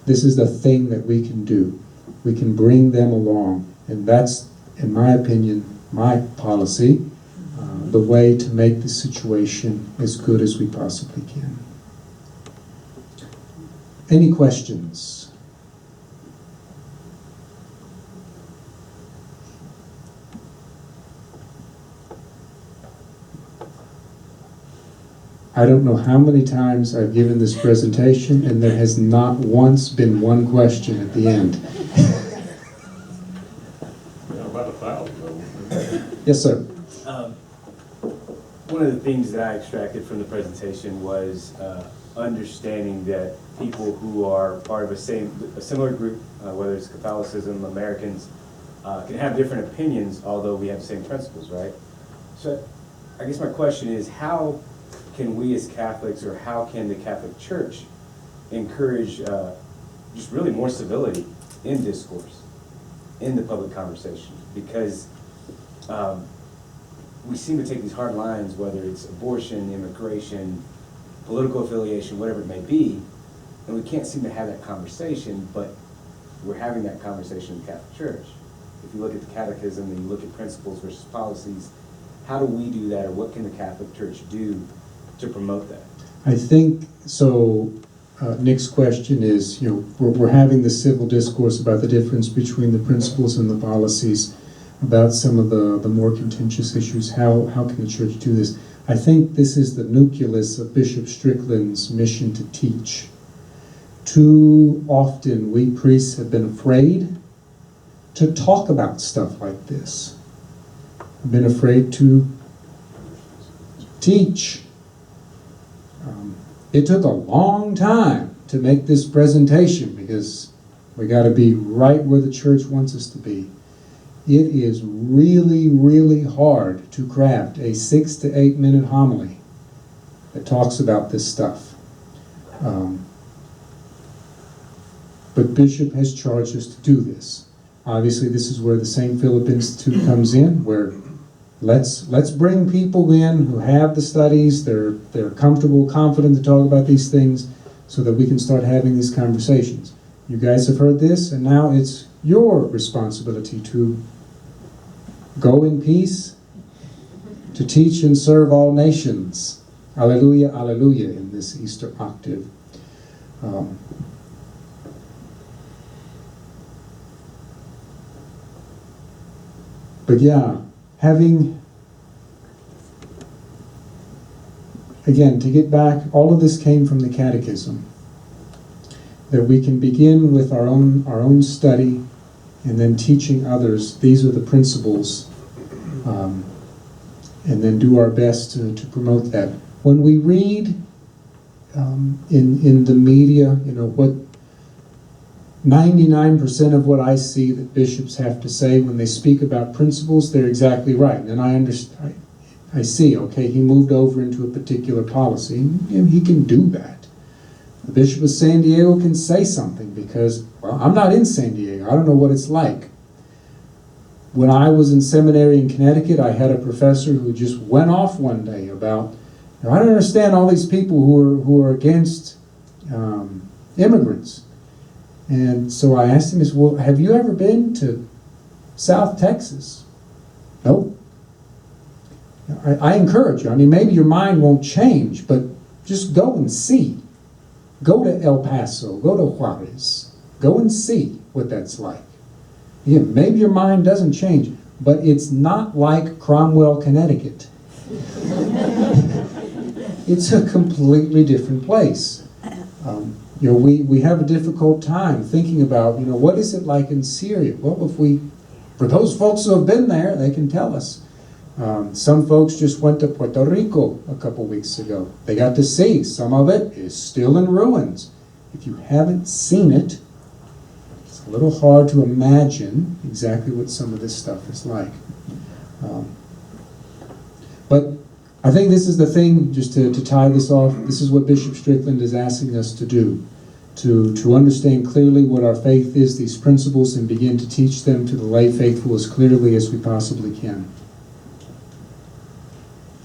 [SPEAKER 1] This is the thing that we can do. We can bring them along, and that's, in my opinion, my policy, the way to make the situation as good as we possibly can. Any questions? I don't know how many times I've given this presentation, and there has not once been one question at the end.
[SPEAKER 3] About 1,000.
[SPEAKER 1] Yes, sir.
[SPEAKER 4] One of the things that I extracted from the presentation was understanding that people who are part of a similar group, whether it's Catholicism, Americans, can have different opinions, although we have the same principles, right? So I guess my question is, how can we as Catholics, or how can the Catholic Church encourage just really more civility in discourse, in the public conversation? Because we seem to take these hard lines, whether it's abortion, immigration, political affiliation, whatever it may be, and we can't seem to have that conversation, but we're having that conversation in the Catholic Church. If you look at the Catechism and you look at principles versus policies, how do we do that, or what can the Catholic Church do to promote that? I
[SPEAKER 1] think so. Nick's question is, we're having the civil discourse about the difference between the principles and the policies, about some of the more contentious issues. How can the church do this? I think this is the nucleus of Bishop Strickland's mission to teach. Too often we priests have been afraid to talk about stuff like this. I've been afraid to teach. It took a long time to make this presentation because we got to be right where the church wants us to be. It is really, really hard to craft a 6 to 8 minute homily that talks about this stuff. But Bishop has charged us to do this. Obviously, this is where the St. Philip Institute comes in, where let's bring people in who have the studies, they're comfortable, confident to talk about these things, so that we can start having these conversations. You guys have heard this, and now it's your responsibility to go in peace, to teach and serve all nations. Alleluia, alleluia, in this Easter octave. But yeah, again, to get back, all of this came from the Catechism. That we can begin with our own study and then teaching others. These are the principles, and then do our best to promote that. When we read in the media, what 99% of what I see that bishops have to say when they speak about principles, they're exactly right. And I understand. I see. Okay, he moved over into a particular policy, and he can do that. The Bishop of San Diego can say something because, well, I'm not in San Diego. I don't know what it's like. When I was in seminary in Connecticut, I had a professor who just went off one day about, I don't understand all these people who are against immigrants. And so I asked him, well, have you ever been to South Texas? Nope. I encourage you. I mean, maybe your mind won't change, but just go and see. Go to El Paso, go to Juarez, go and see what that's like. Yeah, maybe your mind doesn't change, but it's not like Cromwell, Connecticut. It's a completely different place. We have a difficult time thinking about, what is it like in Syria? Well, for those folks who have been there, they can tell us. Some folks just went to Puerto Rico a couple weeks ago. They got to see. Some of it is still in ruins. If you haven't seen it, it's a little hard to imagine exactly what some of this stuff is like. But I think this is the thing, just to tie this off, this is what Bishop Strickland is asking us to do, to understand clearly what our faith is, these principles, and begin to teach them to the lay faithful as clearly as we possibly can.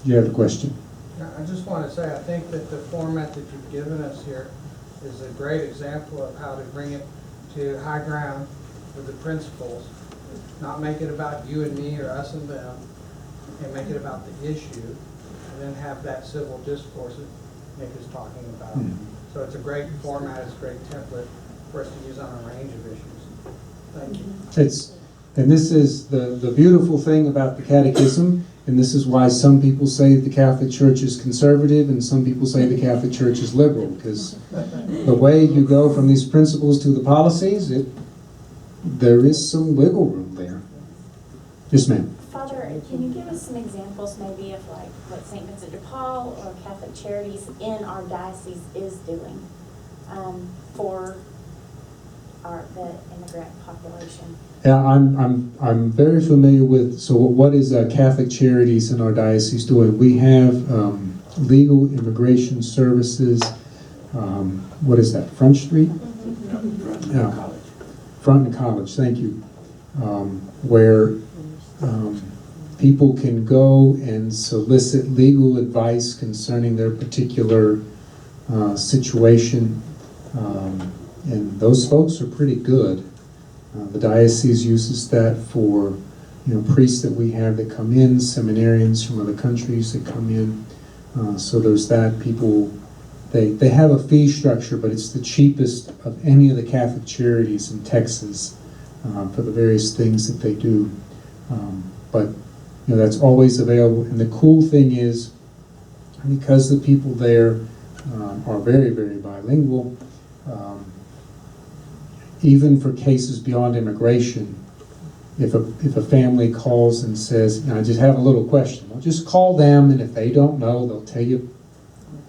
[SPEAKER 1] You have a question?
[SPEAKER 5] I just want to say, I think that the format that you've given us here is a great example of how to bring it to high ground with the principles, not make it about you and me or us and them, and make it about the issue, and then have that civil discourse that Nick is talking about. So it's a great format, it's a great template for us to use on a range of issues. Thank you.
[SPEAKER 1] And this is the beautiful thing about the Catechism. And this is why some people say the Catholic Church is conservative and some people say the Catholic Church is liberal, because the way you go from these principles to the policies, there is some wiggle room there. Yes, ma'am.
[SPEAKER 2] Father, can you give us some examples maybe of like what St. Vincent de Paul or Catholic Charities in our diocese is doing for the immigrant population?
[SPEAKER 1] Yeah, I'm very familiar with, so what is Catholic Charities in our diocese doing? We have legal immigration services, what is that, Front Street? Yeah, Front and College, thank you. Where people can go and solicit legal advice concerning their particular situation, and those folks are pretty good. The diocese uses that for, priests that we have that come in, seminarians from other countries that come in. So there's that. People, they have a fee structure, but it's the cheapest of any of the Catholic charities in Texas for the various things that they do. But that's always available. And the cool thing is, because the people there are very, very bilingual, even for cases beyond immigration, if a family calls and says, I just have a little question, well, just call them, and if they don't know, they'll tell you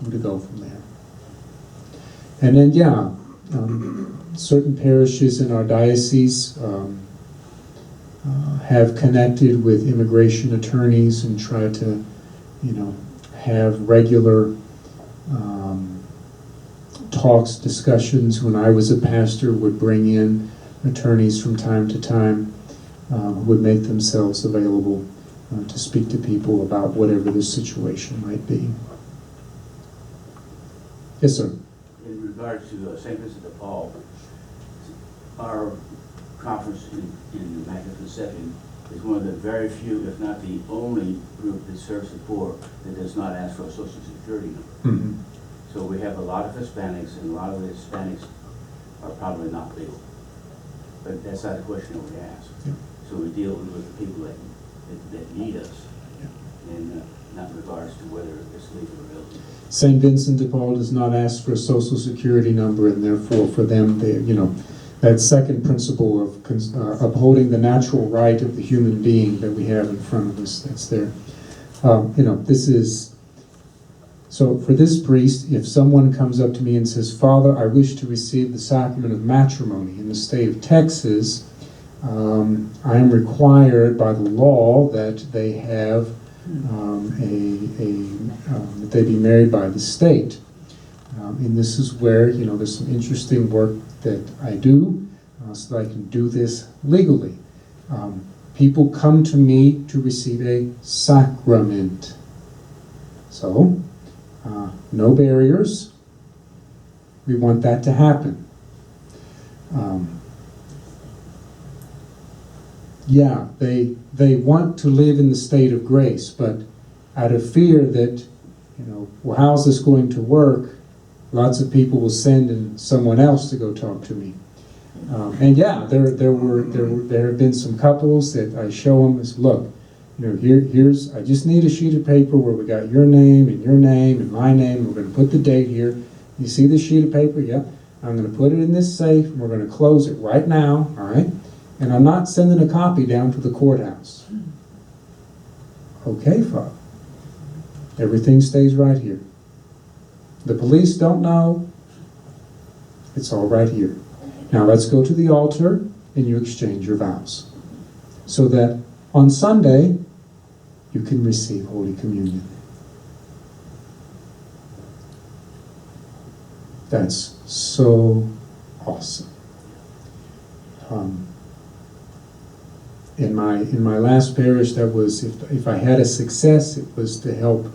[SPEAKER 1] who to go from there. And then, certain parishes in our diocese have connected with immigration attorneys and try to, have regular talks, discussions. When I was a pastor, would bring in attorneys from time to time, would make themselves available to speak to people about whatever the situation might be. Yes, sir.
[SPEAKER 6] In regards to St. Vincent de Paul, our conference in the Magnificent Second is one of the very few, if not the only group that serves the poor that does not ask for a social security number.
[SPEAKER 1] Mm-hmm.
[SPEAKER 6] So we have a lot of Hispanics, and a lot of the Hispanics are probably not legal. But that's not a question that we ask.
[SPEAKER 1] Yeah.
[SPEAKER 6] So we deal with the people that need us, and not in regards to whether it's legal or illegal.
[SPEAKER 1] St. Vincent de Paul does not ask for a social security number, and therefore for them, that second principle of upholding the natural right of the human being that we have in front of us, that's there. This is, so for this priest, if someone comes up to me and says, Father, I wish to receive the sacrament of matrimony in the state of Texas, I am required by the law that they have that they be married by the state. And this is where, there's some interesting work that I do so that I can do this legally. People come to me to receive a sacrament. So, no barriers. We want that to happen. They want to live in the state of grace, but out of fear that, well, how's this going to work? Lots of people will send in someone else to go talk to me. There have been some couples that I show them as, look, here's, I just need a sheet of paper where we got your name and my name. We're going to put the date here. You see this sheet of paper? Yeah. I'm going to put it in this safe, and we're going to close it right now, all right? And I'm not sending a copy down to the courthouse. Okay, Father. Everything stays right here. The police don't know. It's all right here. Now let's go to the altar and you exchange your vows. So that on Sunday, you can receive Holy Communion. That's so awesome. In my last parish, that was, if I had a success, it was to help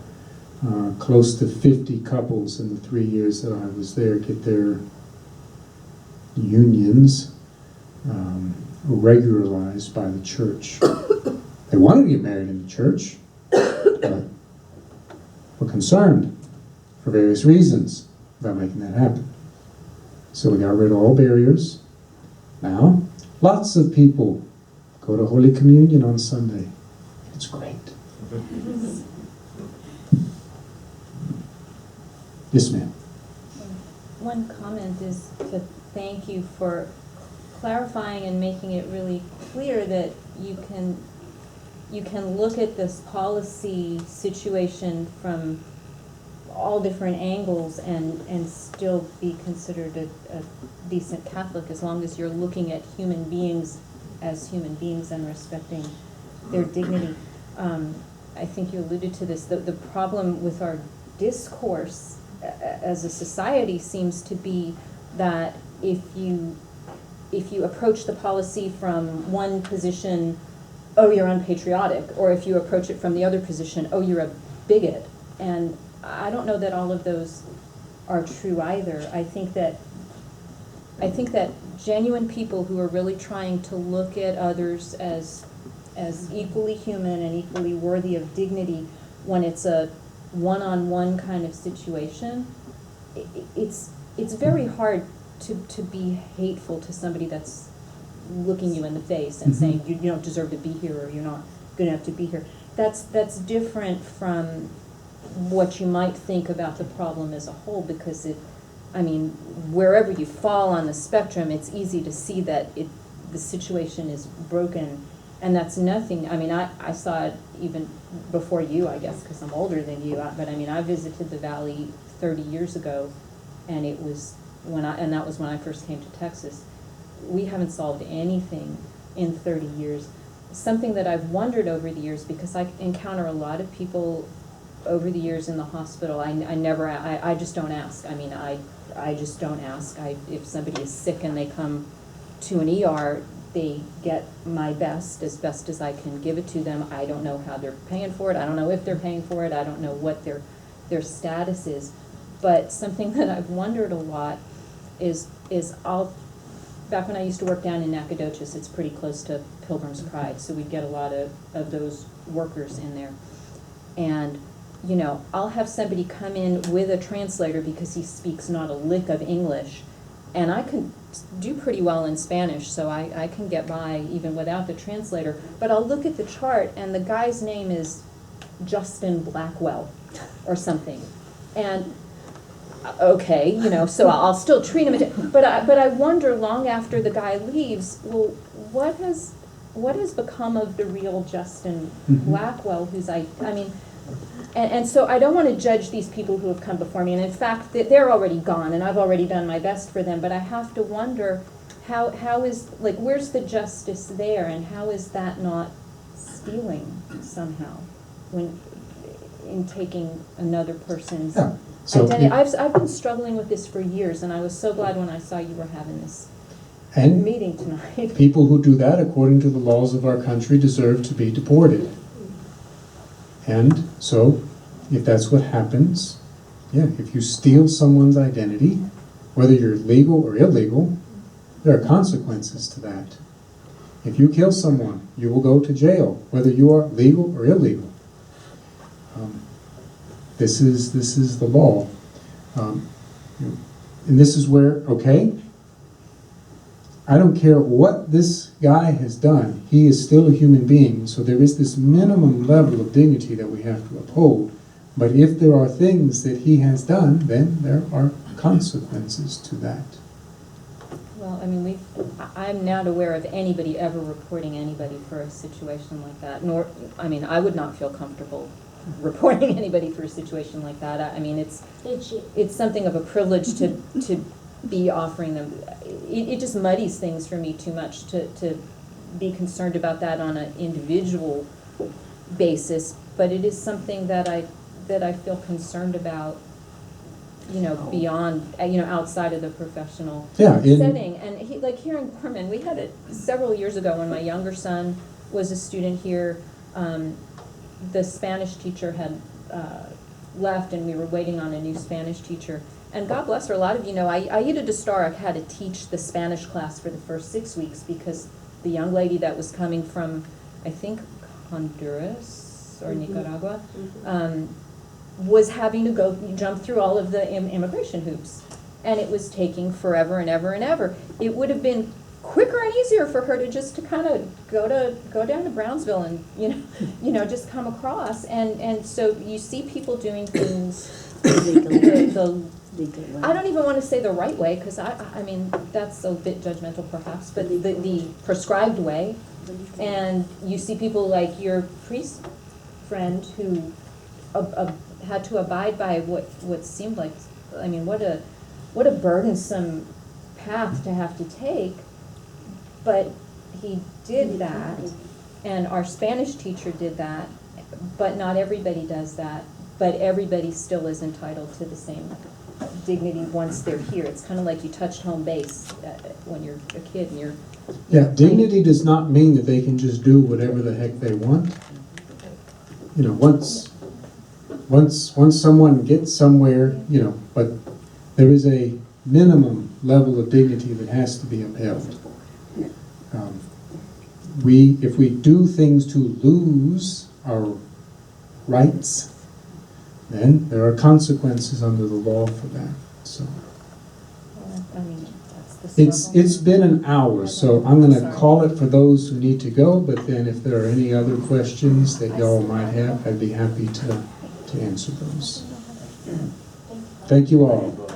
[SPEAKER 1] close to 50 couples in the 3 years that I was there get their unions regularized by the church. They wanted to get married in the church, but were concerned for various reasons about making that happen. So we got rid of all barriers. Now, lots of people go to Holy Communion on Sunday. It's great. Yes, ma'am.
[SPEAKER 7] One comment is to thank you for clarifying and making it really clear that you can look at this policy situation from all different angles and still be considered a decent Catholic, as long as you're looking at human beings as human beings and respecting their dignity. I think you alluded to this. The problem with our discourse as a society seems to be that if you approach the policy from one position, oh, you're unpatriotic, or if you approach it from the other position, oh, you're a bigot. And I don't know that all of those are true either. I think that genuine people who are really trying to look at others as equally human and equally worthy of dignity, when it's a one-on-one kind of situation, it's very hard to be hateful to somebody that's looking you in the face and saying you don't deserve to be here, or you're not good enough to be here. That's different from what you might think about the problem as a whole, because wherever you fall on the spectrum, it's easy to see that the situation is broken And that's nothing, I mean, I saw it even before you, I guess, because I'm older than you, but I mean, I visited the Valley 30 years ago, and it was and that was when I first came to Texas. We haven't solved anything in 30 years. Something that I've wondered over the years, because I encounter a lot of people over the years in the hospital, I just don't ask. I mean, I just don't ask. If somebody is sick and they come to an ER, they get my best as I can give it to them. I don't know how they're paying for it. I don't know if they're paying for it. I don't know what their status is. But something that I've wondered a lot is back when I used to work down in Nacogdoches, it's pretty close to Pilgrim's Pride, so we'd get a lot of those workers in there. And, you know, I'll have somebody come in with a translator because he speaks not a lick of English, and I can do pretty well in Spanish, so I can get by even without the translator. But I'll look at the chart, and the guy's name is Justin Blackwell or something. And okay, you know, so I'll still treat him. But I wonder long after the guy leaves, well, what has become of the real Justin Blackwell? Who's I mean, and so I don't want to judge these people who have come before me. And in fact, they're already gone, and I've already done my best for them. But I have to wonder how is, like, where's the justice there, and how is that not stealing somehow when in taking another person's.
[SPEAKER 1] Yeah. So
[SPEAKER 7] identity. I've been struggling with this for years, and I was so glad when I saw you were having this
[SPEAKER 1] and
[SPEAKER 7] meeting tonight.
[SPEAKER 1] people who do that, according to the laws of our country, deserve to be deported. And so, if that's what happens, yeah, if you steal someone's identity, whether you're legal or illegal, there are consequences to that. If you kill someone, you will go to jail, whether you are legal or illegal. This is the law. And this is where, okay, I don't care what this guy has done, he is still a human being, so there is this minimum level of dignity that we have to uphold. But if there are things that he has done, then there are consequences to that.
[SPEAKER 7] Well, I mean, I'm not aware of anybody ever reporting anybody for a situation like that. Nor, I mean, I would not feel comfortable reporting anybody for a situation like that. I mean, it's something of a privilege to be offering them. It just muddies things for me too much to be concerned about that on an individual basis. But it is something that I feel concerned about, you know, beyond, you know, outside of the professional setting. And like here in Gorman, we had it several years ago when my younger son was a student here. The Spanish teacher had left, and we were waiting on a new Spanish teacher. And God bless her, a lot of you know, Aida Destarek had to teach the Spanish class for the first 6 weeks because the young lady that was coming from, I think, Honduras or Nicaragua, was having to go jump through all of the immigration hoops. And it was taking forever and ever and ever. It would have been quicker and easier for her to just to kind of go down to Brownsville and you know just come across, and so you see people doing things I don't even want to say the right way, because I mean that's a bit judgmental perhaps, but the prescribed way. And you see people like your priest friend who had to abide by what seemed like, I mean, what a burdensome path to have to take. But he did that, and our Spanish teacher did that, but not everybody does that. But everybody still is entitled to the same dignity once they're here. It's kind of like you touched home base when you're a kid and you're...
[SPEAKER 1] Yeah, dignity does not mean that they can just do whatever the heck they want. You know, once someone gets somewhere, you know, but there is a minimum level of dignity that has to be upheld. If we do things to lose our rights, then there are consequences under the law for that. So
[SPEAKER 7] I mean, that's the
[SPEAKER 1] it's been an hour, so I'm going to call it for those who need to go. But then, if there are any other questions that y'all might have, I'd be happy to answer those. Thank you all.